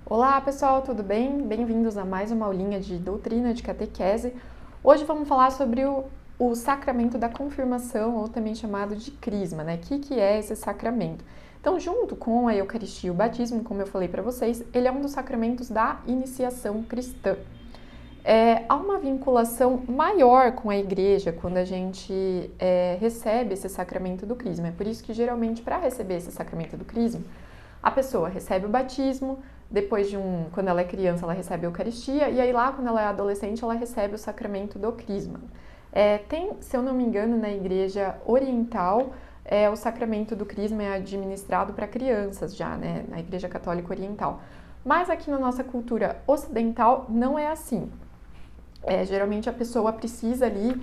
Olá pessoal, tudo bem? Bem-vindos a mais uma aulinha de doutrina de catequese. Hoje vamos falar sobre o sacramento da confirmação, ou também chamado de crisma, né? O que é esse sacramento? Então, junto com a Eucaristia e o batismo, como eu falei para vocês, ele é um dos sacramentos da iniciação cristã. Há uma vinculação maior com a igreja quando a gente recebe esse sacramento do crisma. É por isso que, geralmente, para receber esse sacramento do crisma, a pessoa recebe o batismo, depois quando ela é criança, ela recebe a Eucaristia, e aí lá, quando ela é adolescente, ela recebe o sacramento do crisma. Se eu não me engano, na igreja oriental, o sacramento do crisma é administrado para crianças já, né, na igreja católica oriental. Mas aqui na nossa cultura ocidental não é assim. Geralmente a pessoa precisa ali,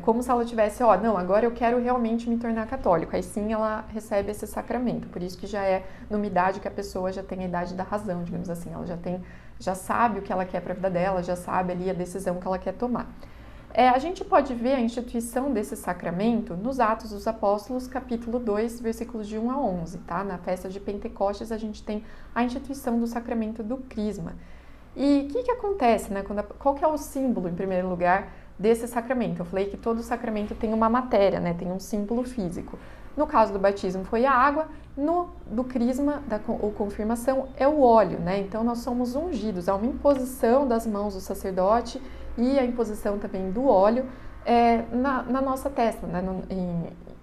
como se ela tivesse, não, agora eu quero realmente me tornar católico. Aí sim ela recebe esse sacramento. Por isso que já é numa idade que a pessoa já tem a idade da razão, digamos assim. Ela já sabe o que ela quer para a vida dela, já sabe ali a decisão que ela quer tomar. A gente pode ver a instituição desse sacramento nos Atos dos Apóstolos, capítulo 2, versículos de 1 a 11, tá? Na festa de Pentecostes a gente tem a instituição do sacramento do crisma. E o que acontece, né? Qual que é o símbolo, em primeiro lugar, desse sacramento? Eu falei que todo sacramento tem uma matéria, né? Tem um símbolo físico. No caso do batismo foi a água, do crisma, ou confirmação, é o óleo, né? Então nós somos ungidos, há uma imposição das mãos do sacerdote e a imposição também do óleo na nossa testa, né?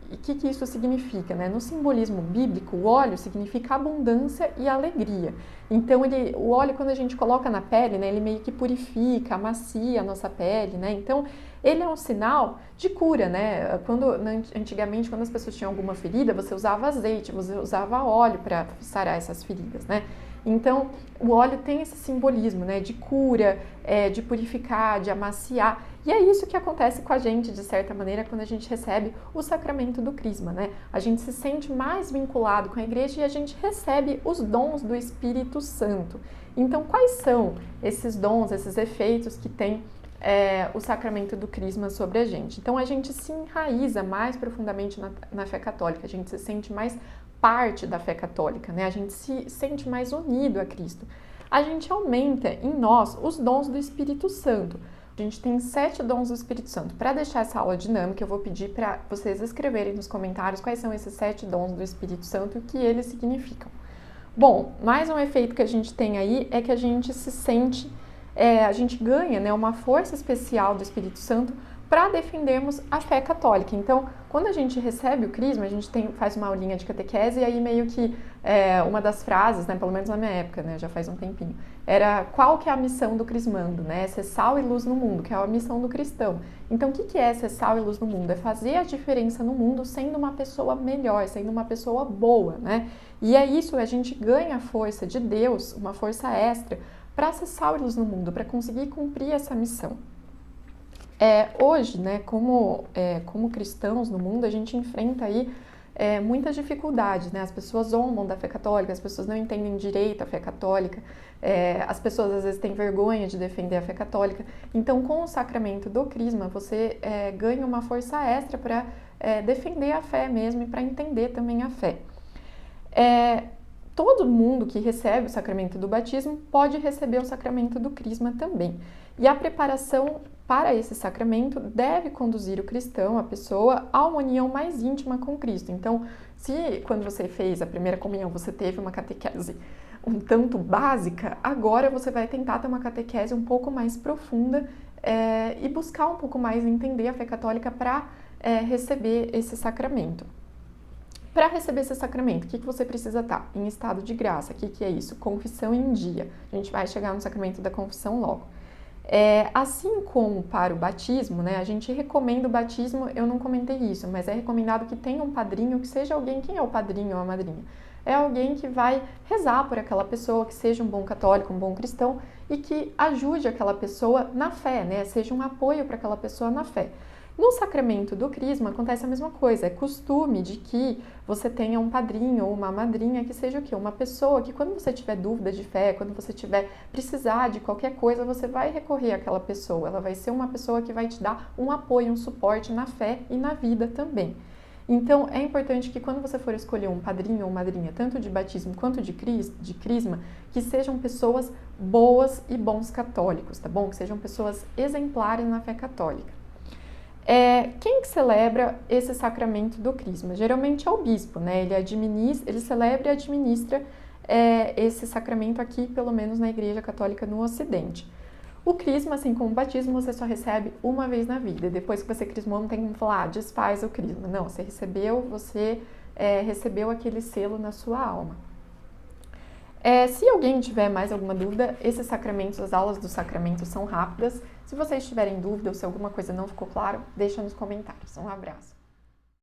E o que isso significa, né? No simbolismo bíblico, o óleo significa abundância e alegria. Então, o óleo, quando a gente coloca na pele, né, ele meio que purifica, amacia a nossa pele, né? Então, ele é um sinal de cura, né? Antigamente, quando as pessoas tinham alguma ferida, você usava azeite, você usava óleo para sarar essas feridas, né? Então, o óleo tem esse simbolismo, né, de cura, de purificar, de amaciar. E é isso que acontece com a gente, de certa maneira, quando a gente recebe o sacramento do crisma, né? A gente se sente mais vinculado com a igreja e a gente recebe os dons do Espírito Santo. Então, quais são esses dons, esses efeitos que tem o sacramento do crisma sobre a gente? Então, a gente se enraiza mais profundamente na fé católica, a gente se sente mais parte da fé católica, né? A gente se sente mais unido a Cristo. A gente aumenta em nós os dons do Espírito Santo. A gente tem 7 dons do Espírito Santo. Para deixar essa aula dinâmica, eu vou pedir para vocês escreverem nos comentários quais são esses 7 dons do Espírito Santo e o que eles significam. Bom, mais um efeito que a gente tem aí é que a gente se sente, a gente ganha, né, uma força especial do Espírito Santo para defendermos a fé católica. Então, quando a gente recebe o crisma, a gente faz uma aulinha de catequese e aí meio que uma das frases, né, pelo menos na minha época, né, já faz um tempinho, era qual que é a missão do crismando, né? Ser sal e luz no mundo, que é a missão do cristão. Então, o que é ser sal e luz no mundo? É fazer a diferença no mundo sendo uma pessoa melhor, sendo uma pessoa boa, né? E é isso, a gente ganha a força de Deus, uma força extra, para ser sal e luz no mundo, para conseguir cumprir essa missão. Hoje, né, como cristãos no mundo, a gente enfrenta aí muitas dificuldades, né? As pessoas zombam da fé católica, as pessoas não entendem direito a fé católica, as pessoas às vezes têm vergonha de defender a fé católica. Então, com o sacramento do crisma, você ganha uma força extra para defender a fé mesmo e para entender também a fé. Todo mundo que recebe o sacramento do batismo pode receber o sacramento do crisma também. E a preparação para esse sacramento deve conduzir o cristão, a pessoa, a uma união mais íntima com Cristo. Então, se quando você fez a primeira comunhão você teve uma catequese um tanto básica, agora você vai tentar ter uma catequese um pouco mais profunda e buscar um pouco mais entender a fé católica para receber esse sacramento. Para receber esse sacramento, o que você precisa estar? Em estado de graça. O que é isso? Confissão em dia. A gente vai chegar no sacramento da confissão logo. Assim como para o batismo, né, a gente recomenda o batismo, eu não comentei isso, mas é recomendado que tenha um padrinho, que seja alguém, quem é o padrinho ou a madrinha? É alguém que vai rezar por aquela pessoa, que seja um bom católico, um bom cristão e que ajude aquela pessoa na fé, né, seja um apoio para aquela pessoa na fé. No sacramento do crisma acontece a mesma coisa, é costume de que você tenha um padrinho ou uma madrinha que seja o quê? Uma pessoa que quando você tiver dúvida de fé, quando você tiver precisar de qualquer coisa, você vai recorrer àquela pessoa, ela vai ser uma pessoa que vai te dar um apoio, um suporte na fé e na vida também. Então, é importante que quando você for escolher um padrinho ou madrinha, tanto de batismo quanto de crisma, que sejam pessoas boas e bons católicos, tá bom? Que sejam pessoas exemplares na fé católica. Quem que celebra esse sacramento do crisma? Geralmente é o bispo, né? Ele celebra e administra esse sacramento aqui, pelo menos na Igreja Católica no Ocidente. O crisma, assim como o batismo, você só recebe uma vez na vida. Depois que você crismou, não tem como falar, desfaz o crisma. Não, você recebeu aquele selo na sua alma. Se alguém tiver mais alguma dúvida, esses sacramentos, as aulas dos sacramentos são rápidas. Se vocês tiverem dúvida ou se alguma coisa não ficou claro, deixa nos comentários. Um abraço.